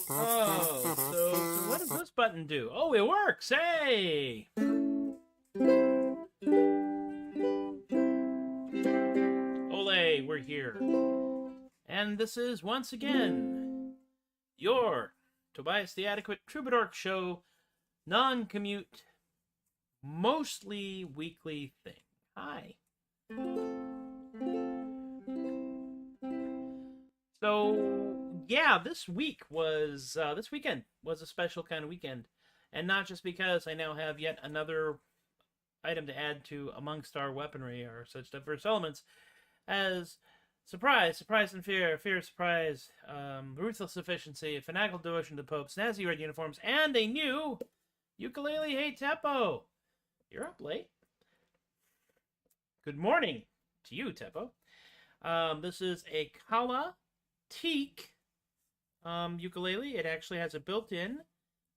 So what does this button do? Oh, it works! Hey! Ole, we're here. And this is, once again, your Tobias the Adequate Troubadork show, non-commute, mostly weekly thing. Hi. So, yeah, this weekend was a special kind of weekend. And not just because I now have yet another item to add to amongst our weaponry or such diverse elements as surprise, surprise and fear, fear, surprise, ruthless efficiency, fanatical devotion to the Pope, snazzy red uniforms, and a new ukulele. Hey, Teppo! You're up late. Good morning to you, Teppo. This is a Kala Teak ukulele. It actually has a built-in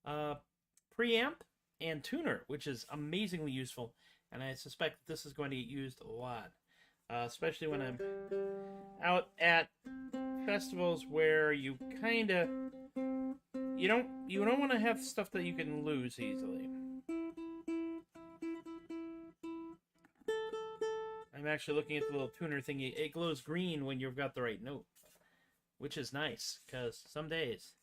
preamp and tuner, which is amazingly useful, and I suspect this is going to get used a lot, especially when I'm out at festivals where you kind of you don't want to have stuff that you can lose easily. I'm actually looking at the little tuner thingy. It glows green when you've got the right note, which is nice, because some days.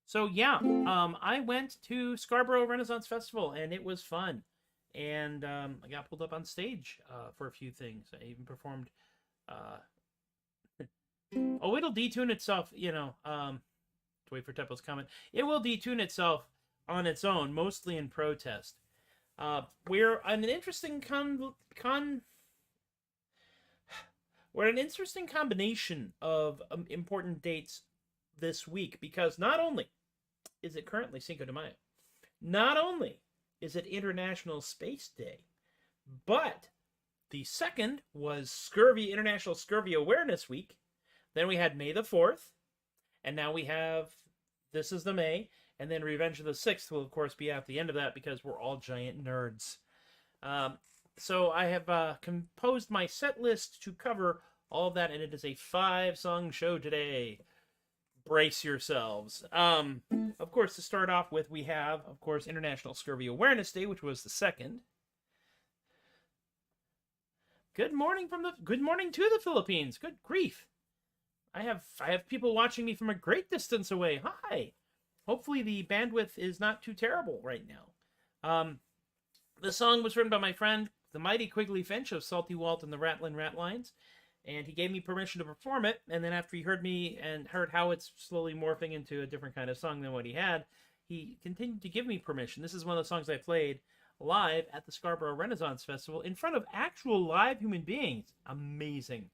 So yeah, I went to Scarborough Renaissance Festival, and it was fun. And I got pulled up on stage for a few things. I even performed... oh, it'll detune itself, to wait for Teppo's comment. It will detune itself on its own, mostly in protest. We're an interesting we're an interesting combination of important dates this week, because not only is it currently Cinco de Mayo, not only is it International Space Day, but the second was International Scurvy Awareness Week. Then we had May the 4th, and now we have This is the May, and then Revenge of the 6th will, of course, be at the end of that because we're all giant nerds. So I have composed my set list to cover all of that, and it is a 5-song show today. Brace yourselves. Of course, to start off with, we have, of course, International Scurvy Awareness Day, which was the 2nd. Good morning to the Philippines. Good grief. I have people watching me from a great distance away. Hi. Hopefully the bandwidth is not too terrible right now. The song was written by my friend, the mighty Quigley Finch of Salty Walt and the Rattlin' Ratlines, and he gave me permission to perform it, and then after he heard me and heard how it's slowly morphing into a different kind of song than what he had, he continued to give me permission. This is one of the songs I played live at the Scarborough Renaissance Festival in front of actual live human beings. Amazing.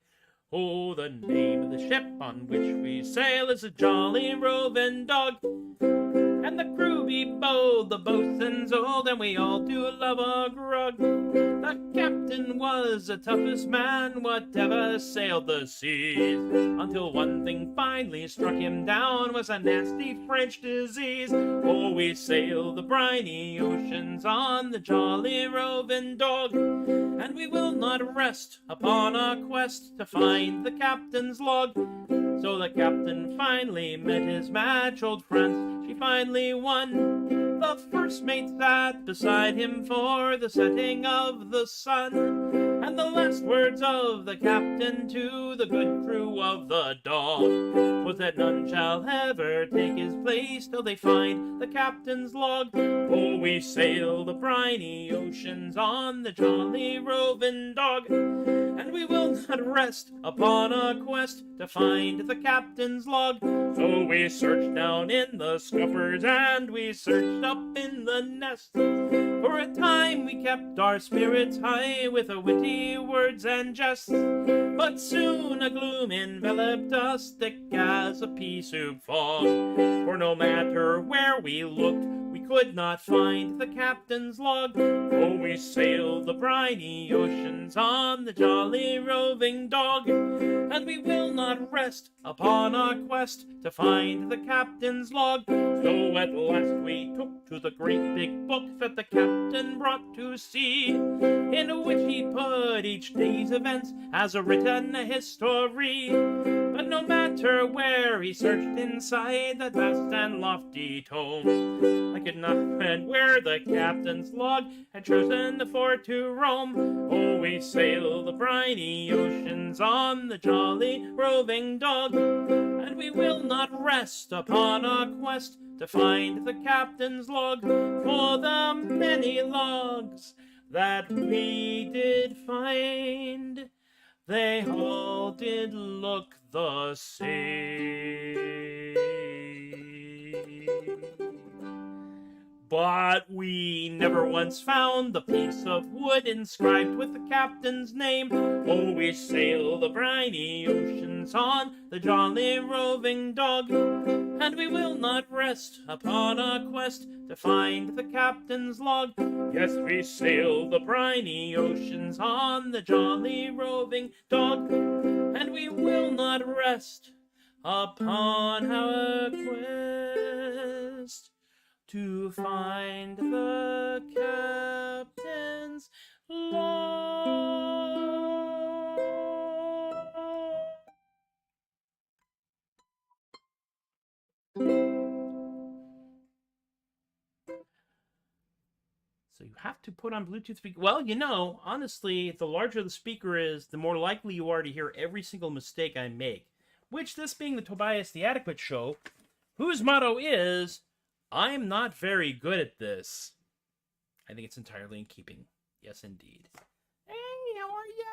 Oh, the name of the ship on which we sail is a jolly roving dog. And the crew be bold, the boatswain's old, and we all do love a grog. The captain was the toughest man, whatever sailed the seas, until one thing finally struck him down, was a nasty French disease. Oh, we sail the briny oceans on the jolly roving dog, and we will not rest upon our quest to find the captain's log. So the captain finally met his match, old France, she finally won. The first mate sat beside him for the setting of the sun, And the last words of the captain to the good crew of the dog was that none shall ever take his place till they find the captain's log. Oh, we sail the briny oceans on the jolly roving dog, and we will not rest upon a quest to find the captain's log. So we searched down in the scuppers and we searched up in the nest. For a time we kept our spirits high with witty words and jests, but soon a gloom enveloped us thick as a pea soup fog. For no matter where we looked, we could not find the captain's log. Oh, we sailed the briny oceans on the jolly roving dog, and we will not rest upon our quest to find the captain's log. So at last we took to the great big book that the captain brought to sea, in which he put each day's events as a written history. But no matter where he searched inside that vast and lofty tome, I could not find where the captain's log had chosen for to roam. Oh, we sail the briny oceans on the jolly roving dog, and we will not rest upon our quest to find the captain's log. For the many logs that we did find, they all did look the same. But we never once found the piece of wood inscribed with the captain's name. Oh, we sail the briny oceans on the jolly roving dog, and we will not rest upon our quest to find the captain's log. Yes, we sail the briny oceans on the jolly roving dog, and we will not rest upon our quest to find the captain's log. So you have to put on Bluetooth speaker. Well, you know, honestly, the larger the speaker is, the more likely you are to hear every single mistake I make. Which, this being the Tobias the Adequate Show, whose motto is, I'm not very good at this. I think it's entirely in keeping. Yes, indeed. Hey, how are ya?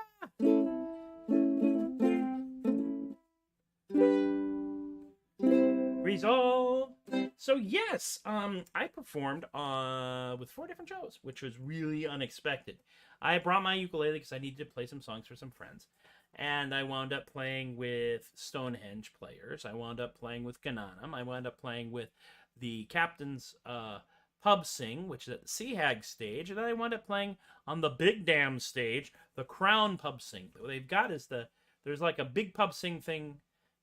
Resolve. So yes, I performed with 4 different shows, which was really unexpected. I brought my ukulele because I needed to play some songs for some friends. And I wound up playing with Stonehenge players. I wound up playing with Gananum. I wound up playing with the Captain's Pub Sing, which is at the Sea Hag stage. And then I wound up playing on the Big Dam stage, the Crown Pub Sing. What they've got is there's like a big pub sing thing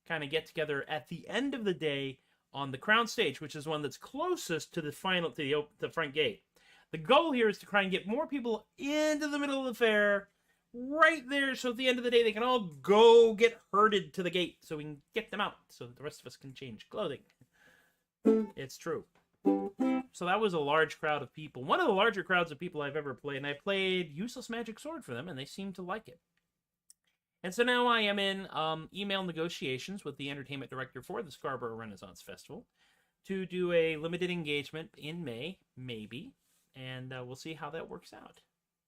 kind of get together at the end of the day on the Crown stage, which is one that's closest to the front gate. The goal here is to try and get more people into the middle of the fair, right there, so at the end of the day they can all go get herded to the gate so we can get them out so that the rest of us can change clothing. It's true. So that was a large crowd of people. One of the larger crowds of people I've ever played, and I played Useless Magic Sword for them, and they seemed to like it. And so now I am in email negotiations with the entertainment director for the Scarborough Renaissance Festival to do a limited engagement in May, maybe, and we'll see how that works out.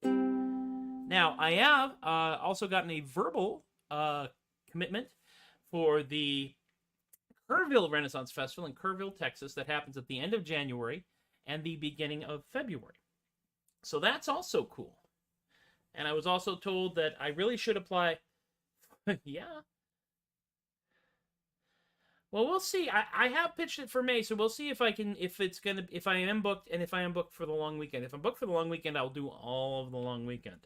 Now, I have also gotten a verbal commitment for the Kerrville Renaissance Festival in Kerrville, Texas, that happens at the end of January and the beginning of February. So that's also cool. And I was also told that I really should apply. Yeah. Well, we'll see. I have pitched it for May, so we'll see if I am booked, and if I am booked for the long weekend. If I'm booked for the long weekend, I'll do all of the long weekend.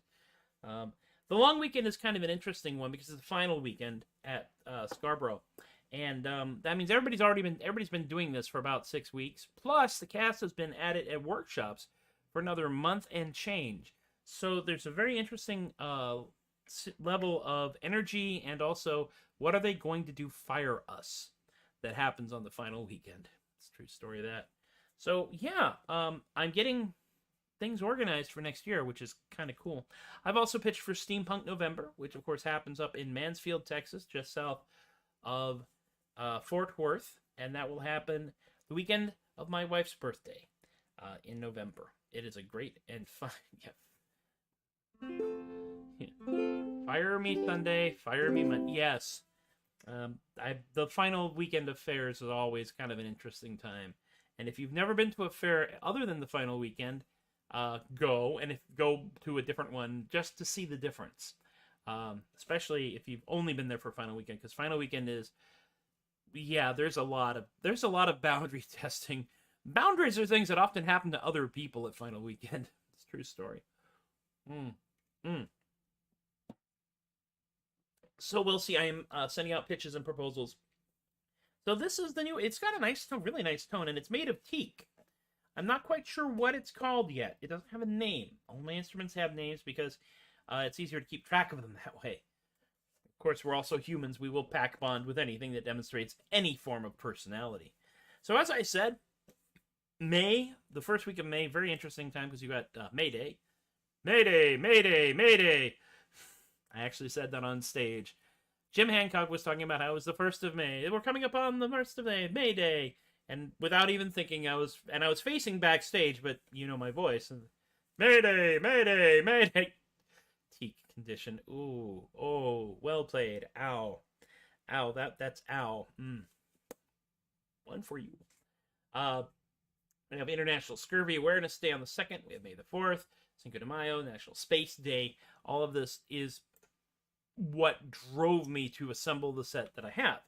The long weekend is kind of an interesting one because it's the final weekend at Scarborough. And that means everybody's been doing this for about 6 weeks. Plus, the cast has been at it at workshops for another month and change. So there's a very interesting level of energy, and also, what are they going to do? Fire us? That happens on the final weekend. It's a true story of that. So yeah, I'm getting things organized for next year, which is kind of cool. I've also pitched for Steampunk November, which of course happens up in Mansfield, Texas, just south of Fort Worth, and that will happen the weekend of my wife's birthday in November. It is a great and fun. Yeah. Fire me Sunday, fire me Monday. Yes. The final weekend of fairs is always kind of an interesting time. And if you've never been to a fair other than the final weekend, go to a different one just to see the difference. Especially if you've only been there for final weekend, because final weekend is, there's a lot of boundary testing. Boundaries are things that often happen to other people at final weekend. It's a true story. So we'll see. I am sending out pitches and proposals. So this is the new. It's got a really nice tone, and it's made of teak. I'm not quite sure what it's called yet. It doesn't have a name. All my instruments have names because it's easier to keep track of them that way. Of course, we're also humans. We will pack bond with anything that demonstrates any form of personality. So as I said, May, the first week of May, very interesting time because you got May Day. Mayday, Mayday, Mayday. I actually said that on stage. Jim Hancock was talking about how it was the 1st of May. We're coming up on the 1st of May, May Day. And without even thinking, I was facing backstage, but you know my voice. And Mayday, Mayday, Mayday. Teak condition. Ooh, oh, well played. Ow. Ow, that's ow. One for you. We have International Scurvy Awareness Day on the 2nd. We have May the 4th. Cinco de Mayo, National Space Day. All of this is what drove me to assemble the set that I have.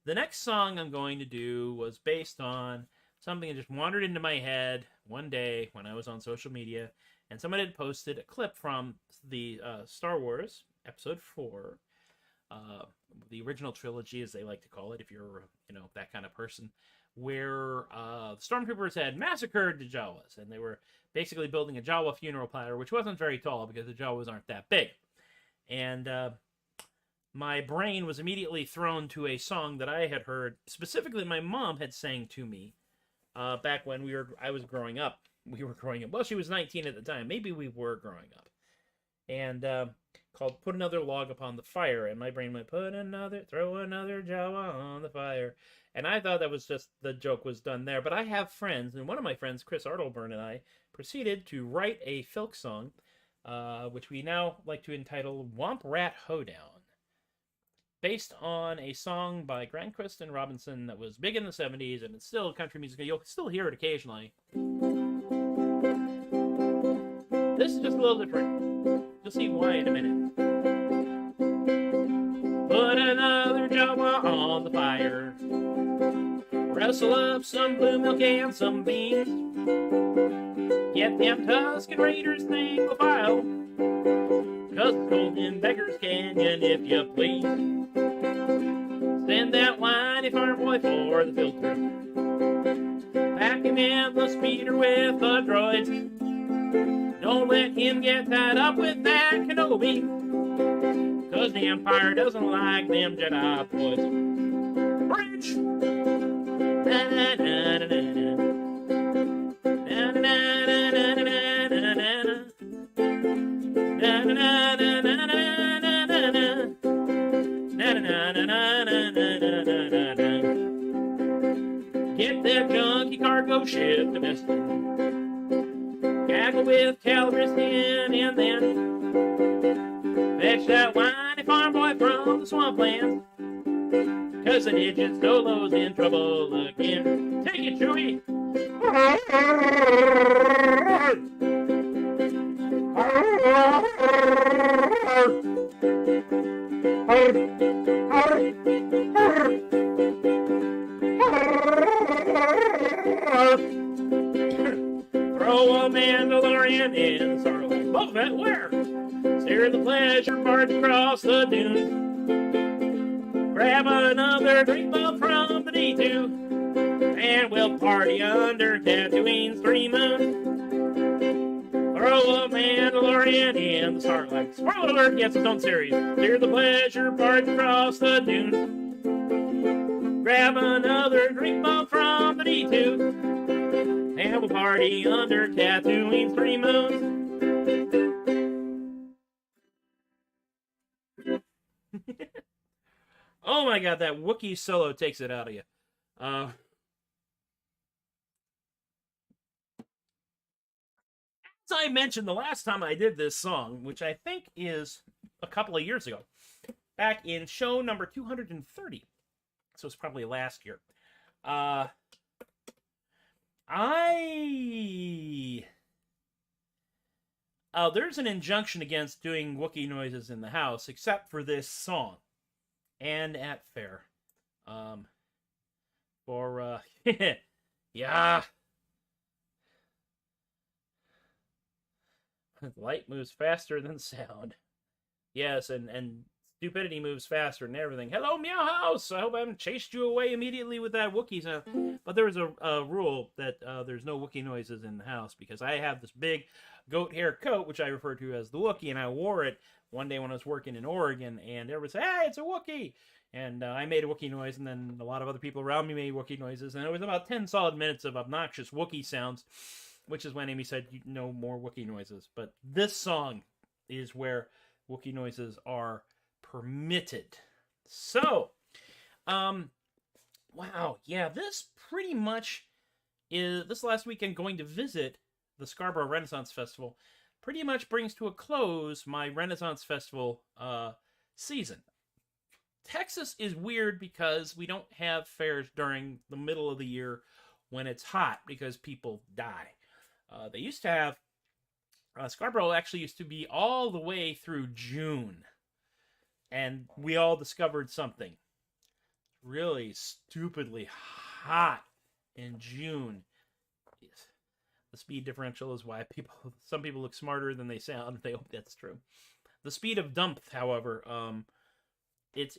The next song I'm going to do was based on something that just wandered into my head one day when I was on social media, and someone had posted a clip from the Star Wars Episode 4, the original trilogy, as they like to call it, if you're, that kind of person, where the Stormtroopers had massacred the Jawas, and they were basically building a Jawa funeral pyre, which wasn't very tall because the Jawas aren't that big. And my brain was immediately thrown to a song that I had heard, specifically my mom had sang to me back when I was growing up. We were growing up. Well, she was 19 at the time. Maybe we were growing up. And called Put Another Log Upon the Fire. And my brain went, throw another Jawa on the fire. And I thought that was just, the joke was done there. But I have friends, and one of my friends, Chris Artelburn, and I proceeded to write a folk song, which we now like to entitle Womp Rat Hoedown, based on a song by Granquist and Robinson that was big in the 70s, and it's still country music. You'll still hear it occasionally. This is just a little different. You'll see why in a minute. Put another Jawa on the fire. Rustle up some blue milk and some beans. Get them Tuscan Raiders single file. Just Golden Beggars Canyon, if you please. Send that whiny farm boy for the filter. Pack him in the speeder with the droids. Don't let him get tied up with that Kenobi, 'cause the Empire doesn't like them Jedi boys. Bridge! Na na na na na na na na na na. Get that junky cargo ship to Destin. Gaggle with Calrissian and then fetch that whiny farm boy from the swamplands, 'cause the Digit Solo's in trouble again. Take it, Chewie! Throw a Mandalorian in Sarlacc. Boba Fett, where? Steer the pleasure barge across the dunes. Grab another drink bug from the D2, and we'll party under Tatooine's 3 moons. Throw a Mandalorian in the Sarlacc. Spoiler alert, yes, its own series. Steer the pleasure barge across the dunes. Grab another drink bug from the D2, have a party under Tatooine's 3 moons. Oh my god, that Wookiee solo takes it out of you. As I mentioned the last time I did this song, which I think is a couple of years ago, back in show number 230, so it's probably last year. There's an injunction against doing Wookiee noises in the house, except for this song. And at fair. Yeah. Light moves faster than sound. Yes, and stupidity moves faster than everything. Hello, Meow House! I hope I haven't chased you away immediately with that Wookiee sound. But there was a rule that there's no Wookiee noises in the house, because I have this big goat hair coat, which I refer to as the Wookiee, and I wore it one day when I was working in Oregon, and everybody said, hey, it's a Wookiee! And I made a Wookiee noise, and then a lot of other people around me made Wookiee noises, and it was about 10 solid minutes of obnoxious Wookiee sounds, which is when Amy said, no more Wookiee noises. But this song is where Wookiee noises are permitted. So, wow, yeah, this pretty much is, this last weekend going to visit the Scarborough Renaissance Festival, pretty much brings to a close my Renaissance Festival season. Texas is weird because we don't have fairs during the middle of the year when it's hot because people die. They used to have, Scarborough actually used to be all the way through June. And we all discovered something really stupidly hot in June. The speed differential is why some people look smarter than they sound. They hope that's true. The speed of dump, however, it's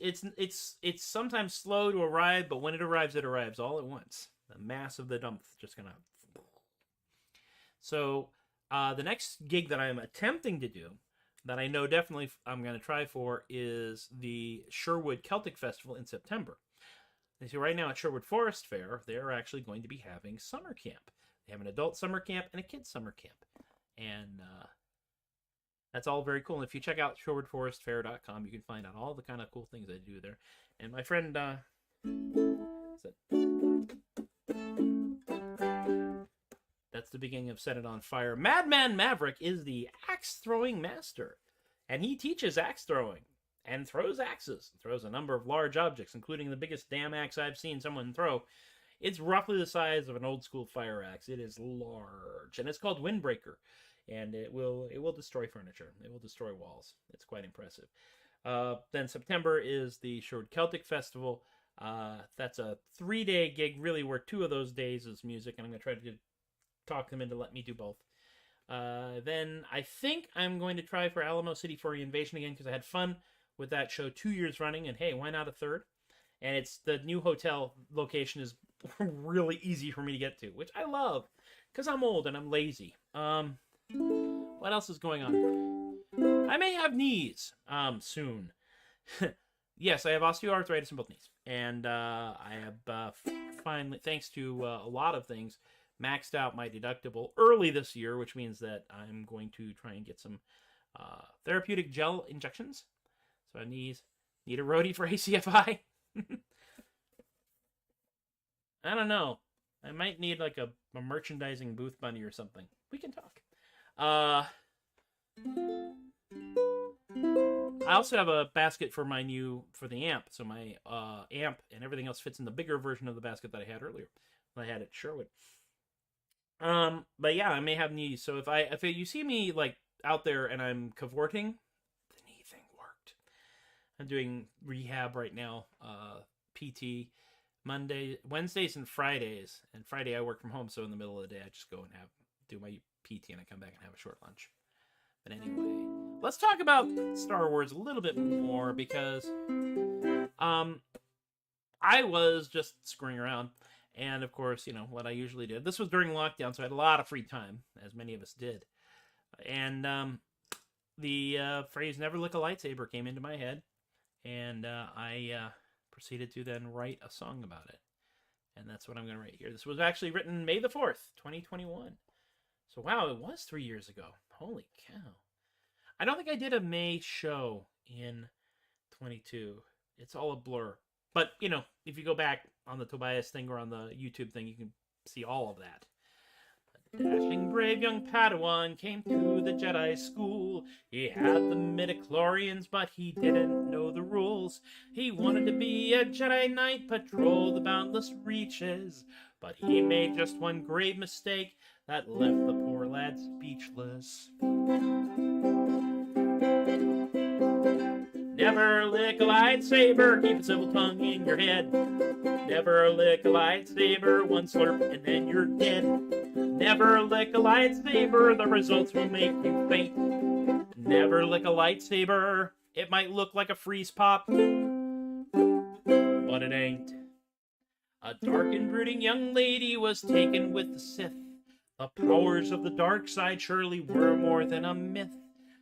sometimes slow to arrive, but when it arrives all at once. The mass of the dump just gonna. So the next gig that I'm attempting to do, that I know definitely I'm going to try for, is the Sherwood Celtic Festival in September. And so right now at Sherwood Forest Fair, they're actually going to be having summer camp. They have an adult summer camp and a kids summer camp. And that's all very cool. And if you check out SherwoodForestFair.com, you can find out all the kind of cool things they do there. And my friend, that's the beginning of Set It On Fire. Madman Maverick is the axe-throwing master, and he teaches axe throwing and throws axes. Throws a number of large objects, including the biggest damn axe I've seen someone throw. It's roughly the size of an old-school fire axe. It is large, and it's called Windbreaker, and it will destroy furniture. It will destroy walls. It's quite impressive. Then September is the Sherwood Celtic Festival. That's a 3-day gig, really, where 2 of those days is music, and I'm going to try to talk them into let me do both. Then I think I'm going to try for Alamo City for Invasion again, because I had fun with that show 2 years running, and hey, why not a third? And it's the new hotel location is really easy for me to get to, which I love, because I'm old and I'm lazy. What else is going on? I may have knees soon. Yes, I have osteoarthritis in both knees, and I have finally, thanks to a lot of things, maxed out my deductible early this year, which means that I'm going to try and get some therapeutic gel injections. So I need a roadie for ACFI. I don't know. I might need like a merchandising booth bunny or something. We can talk. I also have a basket for the amp. So my amp and everything else fits in the bigger version of the basket that I had earlier. I had at Sherwood. But yeah, I may have knees. So if you see me like out there and I'm cavorting, the knee thing worked. I'm doing rehab right now, PT Wednesdays and Fridays. And Friday I work from home, so in the middle of the day I just go and do my PT and I come back and have a short lunch. But anyway, let's talk about Star Wars a little bit more, because I was just screwing around. And, of course, what I usually did. This was during lockdown, so I had a lot of free time, as many of us did. And the phrase, never lick a lightsaber, came into my head. And I proceeded to then write a song about it. And that's what I'm going to write here. This was actually written May the 4th, 2021. So, wow, it was 3 years ago. Holy cow. I don't think I did a May show in 22. It's all a blur. But, you know, if you go back on the Tobias thing or on the YouTube thing, you can see all of that. A dashing brave young Padawan came to the Jedi school. He had the midichlorians, but he didn't know the rules. He wanted to be a Jedi Knight, patrol the boundless reaches. But he made just one grave mistake that left the poor lad speechless. Never lick a lightsaber, keep a civil tongue in your head. Never lick a lightsaber, one slurp and then you're dead. Never lick a lightsaber, the results will make you faint. Never lick a lightsaber, it might look like a freeze pop, but it ain't. A dark and brooding young lady was taken with the Sith. The powers of the dark side surely were more than a myth.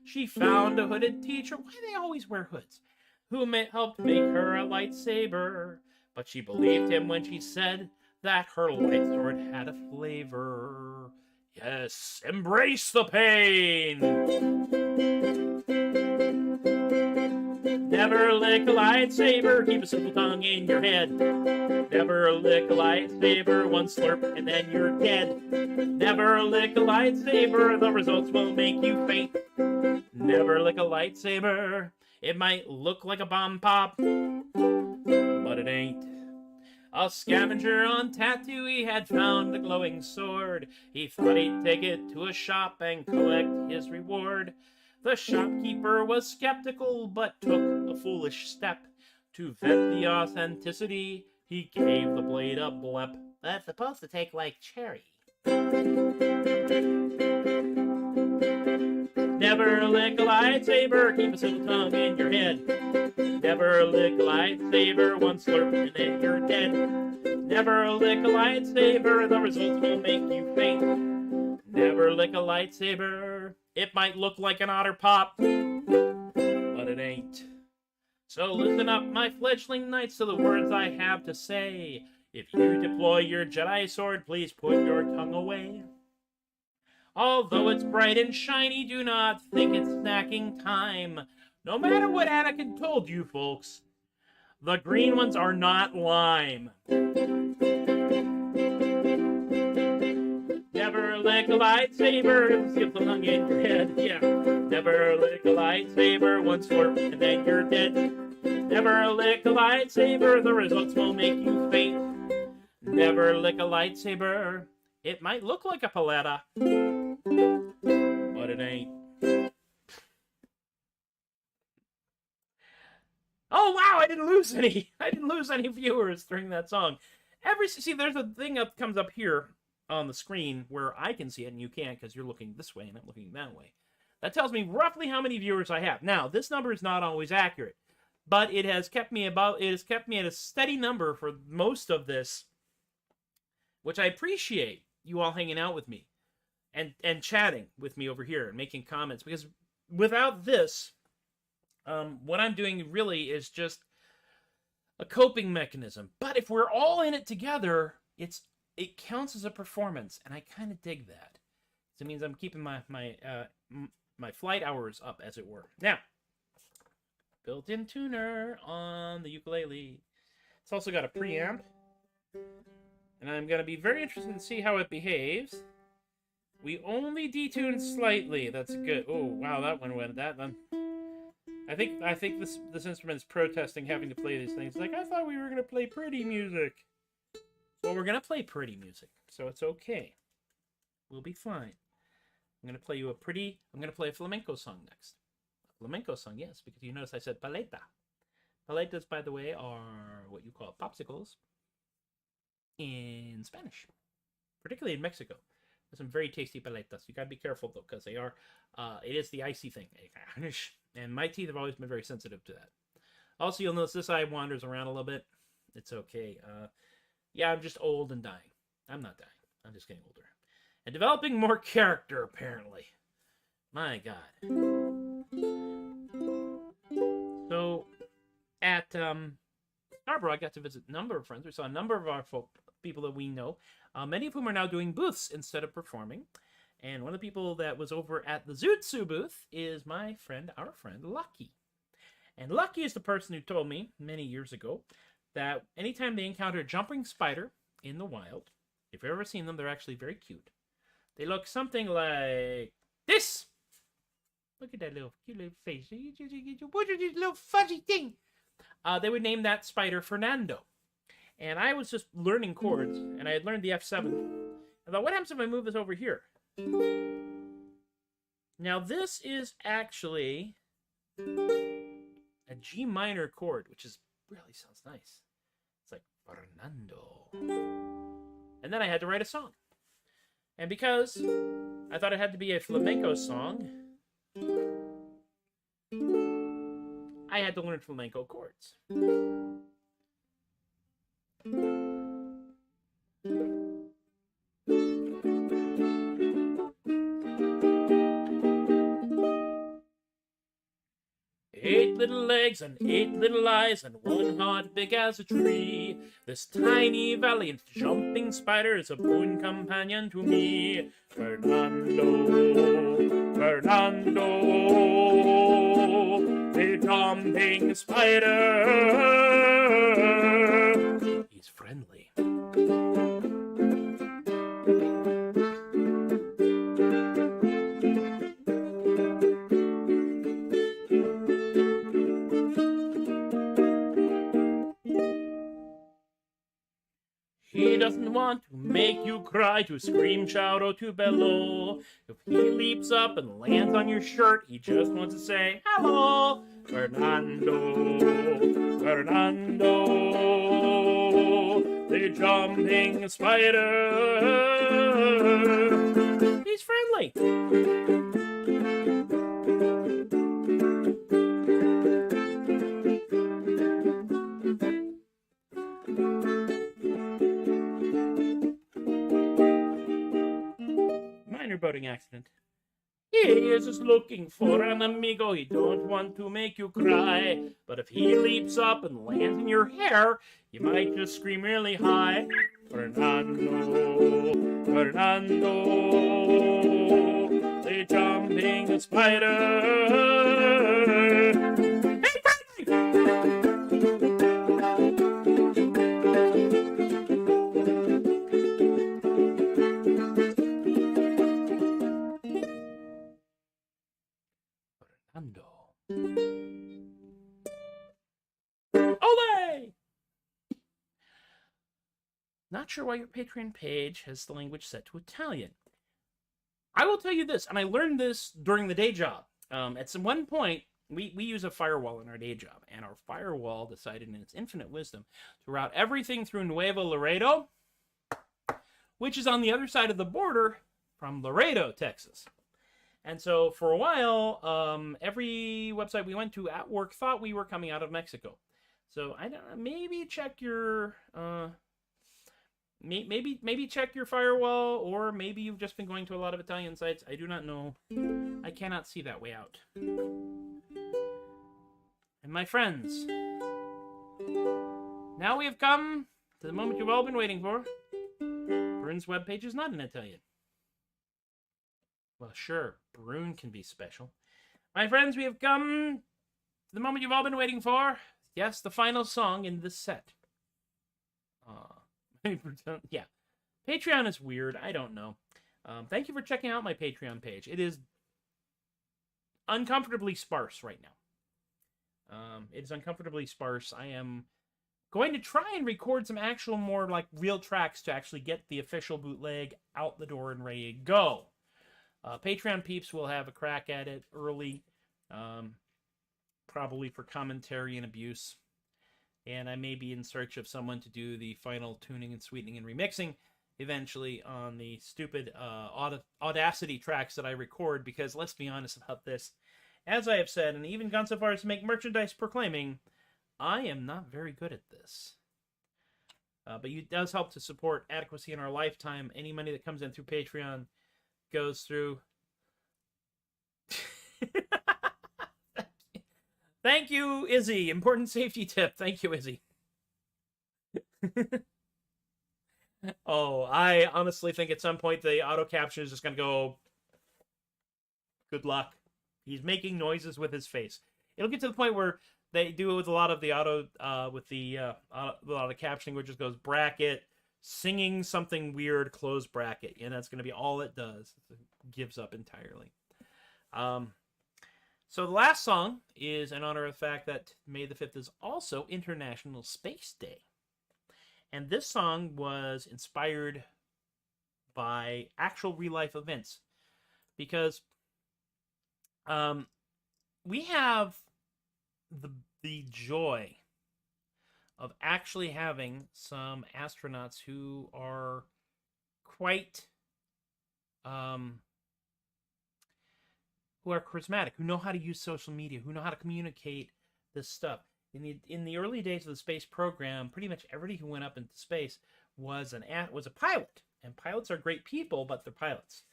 She found a hooded teacher, why do they always wear hoods, who helped make her a lightsaber. But she believed him when she said that her light sword had a flavor. Yes, embrace the pain. Never lick a lightsaber, keep a simple tongue in your head. Never lick a lightsaber, one slurp and then you're dead. Never lick a lightsaber, the results will make you faint. Never lick a lightsaber, it might look like a bomb pop, but it ain't. A scavenger on Tatooine had found a glowing sword. He thought he'd take it to a shop and collect his reward. The shopkeeper was skeptical, but took a foolish step. To vet the authenticity, he gave the blade a blep. That's supposed to take like cherry. Never lick a lightsaber, keep a civil tongue in your head. Never lick a lightsaber, one slurp and then you're dead. Never lick a lightsaber, the results will make you faint. Never lick a lightsaber, it might look like an otter pop, but it ain't. So listen up, my fledgling knights, to the words I have to say. If you deploy your Jedi sword, please put your tongue away. Although it's bright and shiny, do not think it's snacking time. No matter what Anakin told you, folks, the green ones are not lime. Never lick a lightsaber, skip the tongue in your head, yeah. Never lick a lightsaber, one slurp and then you're dead. Never lick a lightsaber, the results will make you faint. Never lick a lightsaber, it might look like a paletta, but it ain't. Oh wow, I didn't lose any. I didn't lose any viewers during that song. See, there's a thing that comes up here on the screen where I can see it and you can't because you're looking this way and I'm looking that way. That tells me roughly how many viewers I have. Now, this number is not always accurate, but it has kept me at a steady number for most of this, which I appreciate you all hanging out with me and chatting with me over here and making comments, because without this, what I'm doing really is just a coping mechanism. But if we're all in it together, it counts as a performance, and I kind of dig that. So it means I'm keeping my flight hours up, as it were. Now, built-in tuner on the ukulele. It's also got a preamp, and I'm going to be very interested to see how it behaves. We only detuned slightly. That's good. Oh, wow, that one went. That one. I think this instrument is protesting having to play these things. Like, I thought we were going to play pretty music. Well, we're going to play pretty music, so it's okay. We'll be fine. I'm going to play a flamenco song next. A flamenco song, yes, because you notice I said paleta. Paletas, by the way, are what you call popsicles in Spanish, particularly in Mexico. There's some very tasty paletas. You got to be careful, though, because they are, it is the icy thing. And my teeth have always been very sensitive to that. Also, you'll notice this eye wanders around a little bit. It's okay. Yeah, I'm just old and dying. I'm not dying. I'm just getting older. And developing more character, apparently. My God. So, at Scarborough, I got to visit a number of friends. We saw a number of our people that we know, many of whom are now doing booths instead of performing. And one of the people that was over at the Zootsu booth is our friend Lucky. And Lucky is the person who told me many years ago that anytime they encounter a jumping spider in the wild, if you've ever seen them, they're actually very cute. They look something like this. Look at that little cute little face. What is this little fuzzy thing? They would name that spider Fernando. And I was just learning chords, and I had learned the F7. I thought, what happens if I move this over here? Now, this is actually a G minor chord, which really sounds nice. It's like Fernando. And then I had to write a song. And because I thought it had to be a flamenco song, I had to learn flamenco chords. 8 little legs and 8 little eyes and 1 heart big as a tree. This tiny valiant jumping spider is a boon companion to me. Fernando, Fernando, the jumping spider. He's friendly. He doesn't want to make you cry, to scream, shout, or to bellow. If he leaps up and lands on your shirt, he just wants to say, hello, Fernando, Fernando, the jumping spider. He's friendly. Boating accident. He is just looking for an amigo. He don't want to make you cry. But if he leaps up and lands in your hair, you might just scream really high. Fernando, Fernando, the jumping spider. Hey, Ole! Not sure why your Patreon page has the language set to Italian. I will tell you this, and I learned this during the day job. At some one point, we use a firewall in our day job, and our firewall decided in its infinite wisdom to route everything through Nuevo Laredo, which is on the other side of the border from Laredo, Texas. And so for a while, every website we went to at work thought we were coming out of Mexico. So I don't know, maybe check your maybe check your firewall, or maybe you've just been going to a lot of Italian sites. I do not know. I cannot see that way out. And my friends, now we have come to the moment you've all been waiting for. Brun's webpage is not in Italian. Well, sure, Brun can be special. My friends, we have come to the moment you've all been waiting for. Yes, the final song in this set. Yeah. Patreon is weird. I don't know. Thank you for checking out my Patreon page. It is uncomfortably sparse right now. It is uncomfortably sparse. I am going to try and record some actual more like real tracks to actually get the official bootleg out the door and ready to go. Patreon peeps will have a crack at it early, probably for commentary and abuse. And I may be in search of someone to do the final tuning and sweetening and remixing eventually on the stupid Audacity tracks that I record, because let's be honest about this. As I have said, and even gone so far as to make merchandise proclaiming, I am not very good at this. But it does help to support adequacy in our lifetime. Any money that comes in through Patreon goes through. Thank you, Izzy. Important safety tip. Thank you, Izzy. Oh, I honestly think at some point the auto capture is just going to go, good luck. He's making noises with his face. It'll get to the point where they do it with a lot of the auto, with the a lot of captioning, which just goes bracket, singing something weird, close bracket, and that's going to be all it does. It gives up entirely. So the last song is in honor of the fact that May the 5th is also International Space Day. And this song was inspired by actual real-life events. Because we have the joy of actually having some astronauts who are quite who are charismatic, who know how to use social media, who know how to communicate this stuff. In the early days of the space program, pretty much everybody who went up into space was a pilot, and pilots are great people, but they're pilots.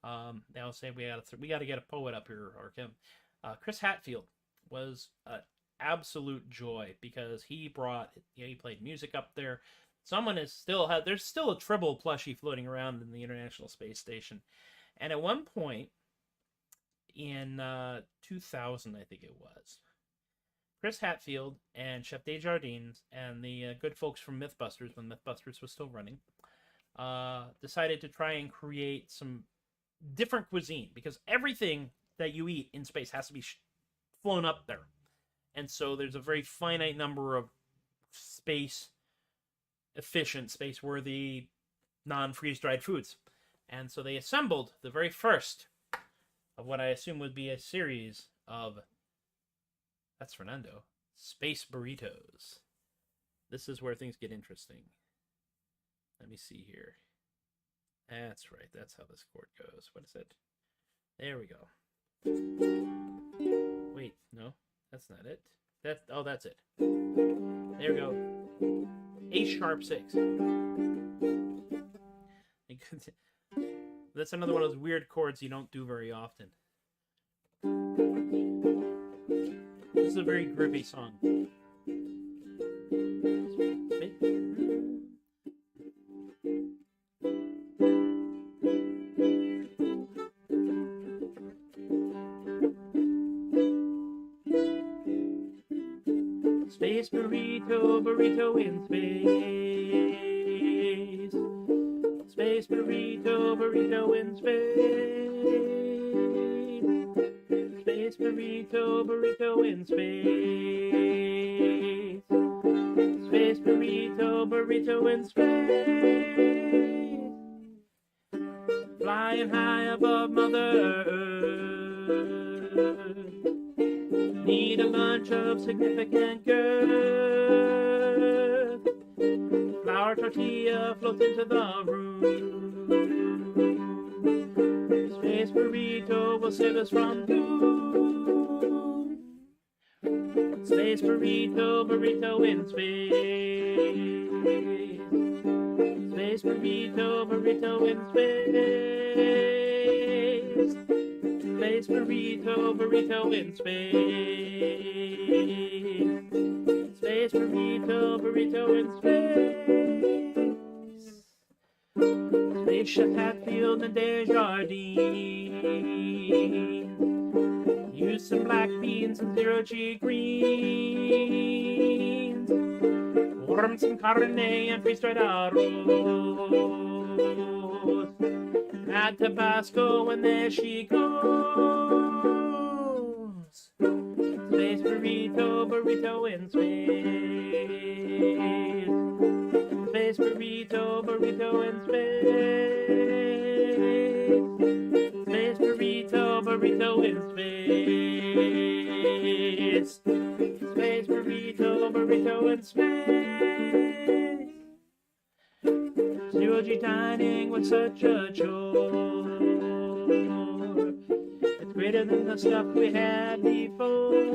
They all say we got to get a poet up here, or Kim. Chris Hadfield was an absolute joy because he played music up there. There's still a Tribble plushie floating around in the International Space Station, and at one point in 2000, I think it was, Chris Hadfield and Chef Desjardins and the good folks from Mythbusters, when Mythbusters was still running, decided to try and create some different cuisine, because everything that you eat in space has to be flown up there. And so there's a very finite number of space-efficient, space-worthy, non-freeze-dried foods. And so they assembled the very first of what I assume would be a series of, that's Fernando, space burritos. This is where things get interesting. Let me see here. That's right, that's how this chord goes. What is it? There we go. Wait, no, that's not it. That's it. There we go. A#6. That's another one of those weird chords you don't do very often. This is a very groovy song. Space burrito, burrito in space. Space burrito, burrito in space. Space burrito, burrito in space. Space burrito, burrito in space. Flying high above Mother Earth. Need a lunch of significant girth. Flour tortilla floats into the room. Space burrito will save us from doom. Space burrito, burrito in space. Space burrito, burrito in space. Space burrito, burrito in space. Space burrito, burrito in space. Space Chef Hadfield and Desjardins use some black beans and zero-G greens. Warm some carne and freeze-dried arroz. Add Tabasco and there she goes. Space burrito, burrito in space. Space burrito, burrito in space. Space burrito, burrito in space. Space burrito, burrito in space. Zero-G dining was such a chore. It's greater than the stuff we had before.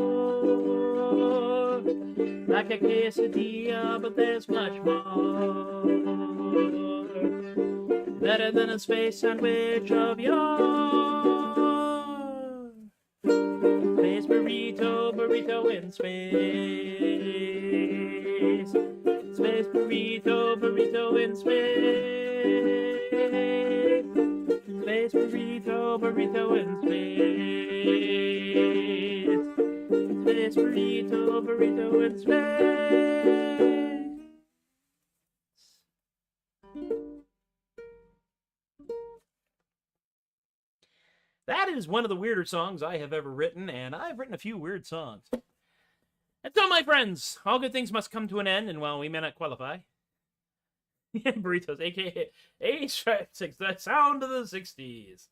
Like a quesadilla, but there's much more. Better than a space sandwich of yore. Space burrito, burrito in space. Space burrito, burrito in space. burrito in space. Space burrito, burrito in space. That is one of the weirder songs I have ever written, and I've written a few weird songs. And so, my friends, all good things must come to an end, and while we may not qualify, burritos, aka A-Six, the sound of the 60s.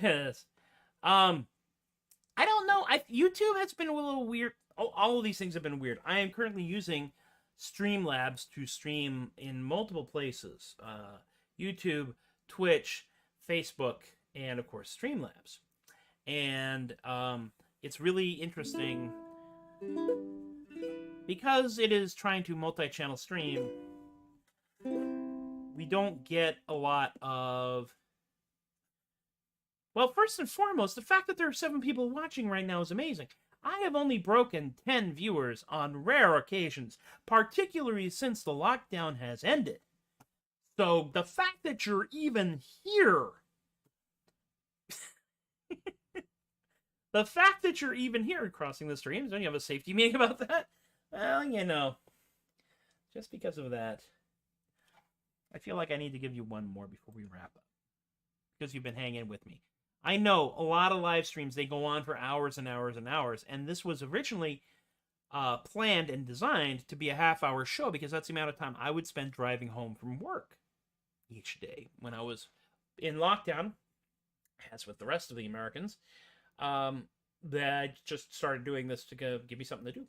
Yes. I don't know. YouTube has been a little weird. All of these things have been weird. I am currently using Streamlabs to stream in multiple places. YouTube, Twitch, Facebook, and of course Streamlabs. And it's really interesting because it is trying to multi-channel stream. We don't get a lot of... Well, first and foremost, the fact that there are 7 people watching right now is amazing. I have only broken 10 viewers on rare occasions, particularly since the lockdown has ended. So the fact that you're even here... the fact that you're even here crossing the streams, don't you have a safety meeting about that? Well, you know, just because of that, I feel like I need to give you one more before we wrap up, because you've been hanging with me. I know a lot of live streams, they go on for hours and hours and hours, and this was originally planned and designed to be a half-hour show, because that's the amount of time I would spend driving home from work each day when I was in lockdown, as with the rest of the Americans. That I just started doing this to give me something to do.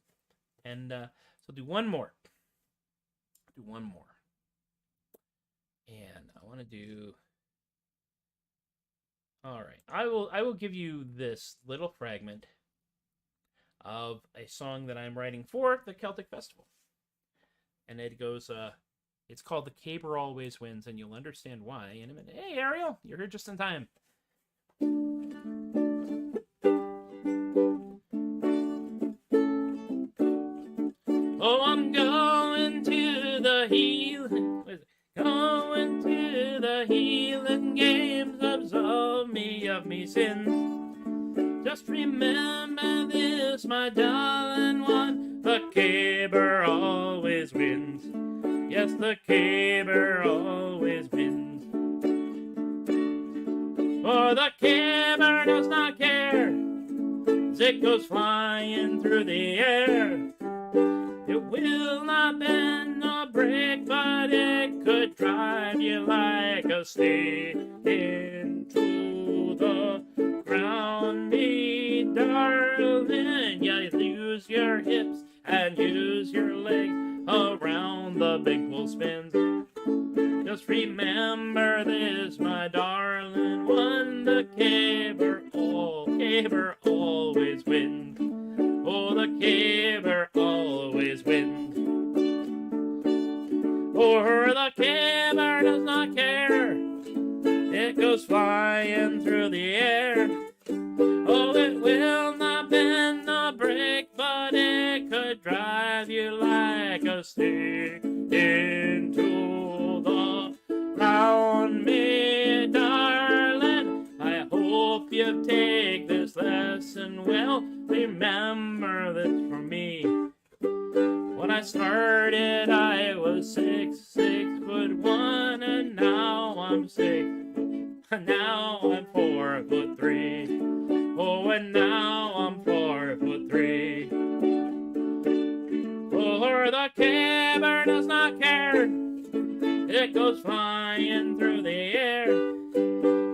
And so do one more. Do one more. And I want to do... All right. I will give you this little fragment of a song that I'm writing for the Celtic Festival. And it goes, it's called The Caber Always Wins, and you'll understand why in a minute. Hey, Ariel, you're here just in time. Oh, I'm going to the healing, going to the healing games, absolve me of me sins. Just remember this, my darling one, the caber always wins. Yes, the caber always wins. For the caber does not care as it goes flying through the air. It will not bend nor break, but it could drive you like a stake into the ground, me darling. Yeah, use your hips and use your legs around the big bull spins. Just remember this, my darling one, the caber always wins. Oh, the caber always wins. For the caber does not care, it goes flying through the air. Oh, it will not bend nor break, but it could drive you like a stick into the ground, me darling. I hope you take this lesson well. Remember this for me. When I started, I was 6'1", and now I'm 4'3". Oh, and now I'm 4'3". For the caber does not care, it goes flying through the air.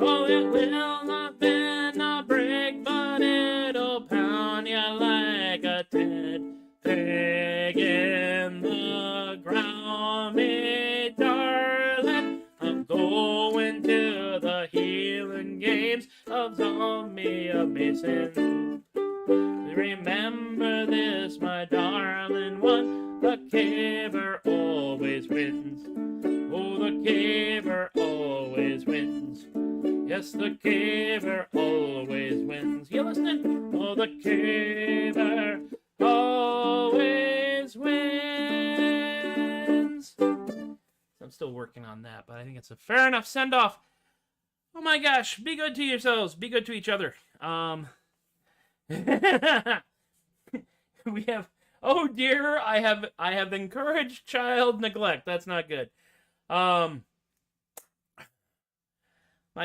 Oh, it will not bend nor break, but it'll pound you like a tent peg in the ground, me darling. I'm going to the healing games, absolve me of me sins. Remember this, my darling one, the caber always wins. Oh, the caber always wins. Yes, the caber always wins. You listening? Oh, the caber always wins. I'm still working on that, but I think it's a fair enough send-off. Oh my gosh, be good to yourselves. Be good to each other. We have, oh dear, I have encouraged child neglect. That's not good. My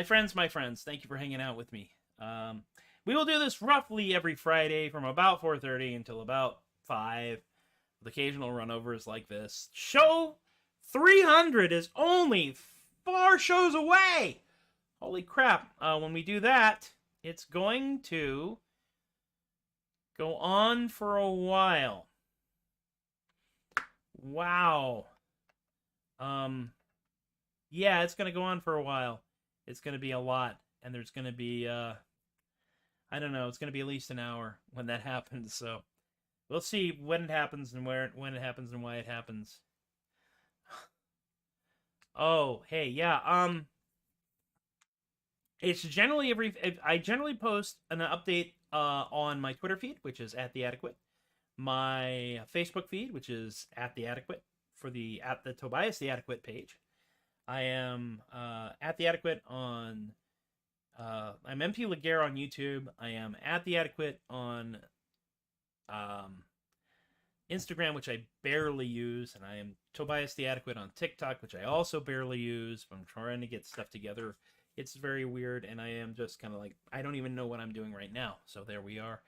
friends, thank you for hanging out with me. We will do this roughly every Friday from about 4:30 until about 5, with occasional runovers like this. Show 300 is only 4 shows away. Holy crap. When we do that, it's going to go on for a while. Wow. Yeah, it's going to go on for a while. It's going to be a lot. And there's going to be, I don't know, it's going to be at least an hour when that happens. So we'll see when it happens and when it happens and why it happens. Oh, hey, yeah, it's generally I generally post an update on my Twitter feed, which is @TheAdequate, my Facebook feed, which is @TheAdequate for the Tobias the Adequate page. I am @TheAdequate on I'm MP Laguerre on YouTube. I am @TheAdequate on Instagram, which I barely use, and I am Tobias the Adequate on TikTok, which I also barely use. I'm trying to get stuff together. It's very weird, and I am just kind of like, I don't even know what I'm doing right now. So there we are.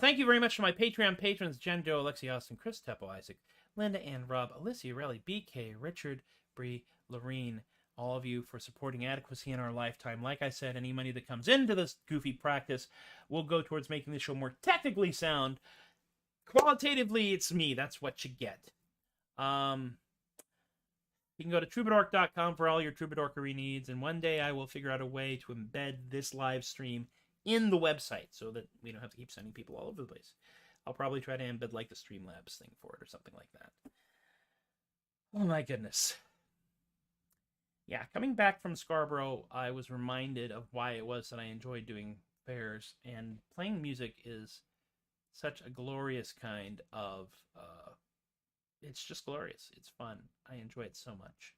Thank you very much to my Patreon patrons, Jen, Joe, Alexi, Austin, Chris, Teppo, Isaac, Linda, Ann, Rob, Alicia, Relly, BK, Richard, Bree, Lorene, all of you for supporting adequacy in our lifetime. Like I said, any money that comes into this goofy practice will go towards making the show more technically sound. Qualitatively, it's me. That's what you get. You can go to Troubadork.com for all your Troubadorkery needs, and one day I will figure out a way to embed this live stream in the website so that we don't have to keep sending people all over the place. I'll probably try to embed like the Streamlabs thing for it or something like that. Oh my goodness. Yeah, coming back from Scarborough, I was reminded of why it was that I enjoyed doing fairs, and playing music is such a glorious kind of, it's just glorious. It's fun. I enjoy it so much.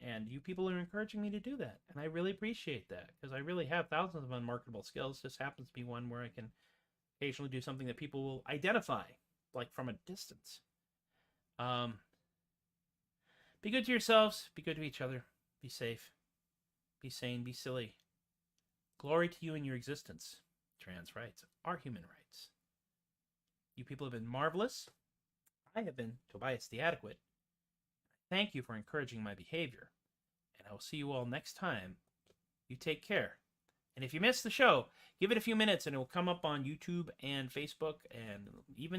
And you people are encouraging me to do that, and I really appreciate that, because I really have thousands of unmarketable skills. This happens to be one where I can occasionally do something that people will identify, like from a distance. Be good to yourselves. Be good to each other. Be safe. Be sane. Be silly. Glory to you in your existence. Trans rights are human rights. You people have been marvelous. I have been Tobias the Adequate. Thank you for encouraging my behavior. And I will see you all next time. You take care. And if you missed the show, give it a few minutes and it will come up on YouTube and Facebook and even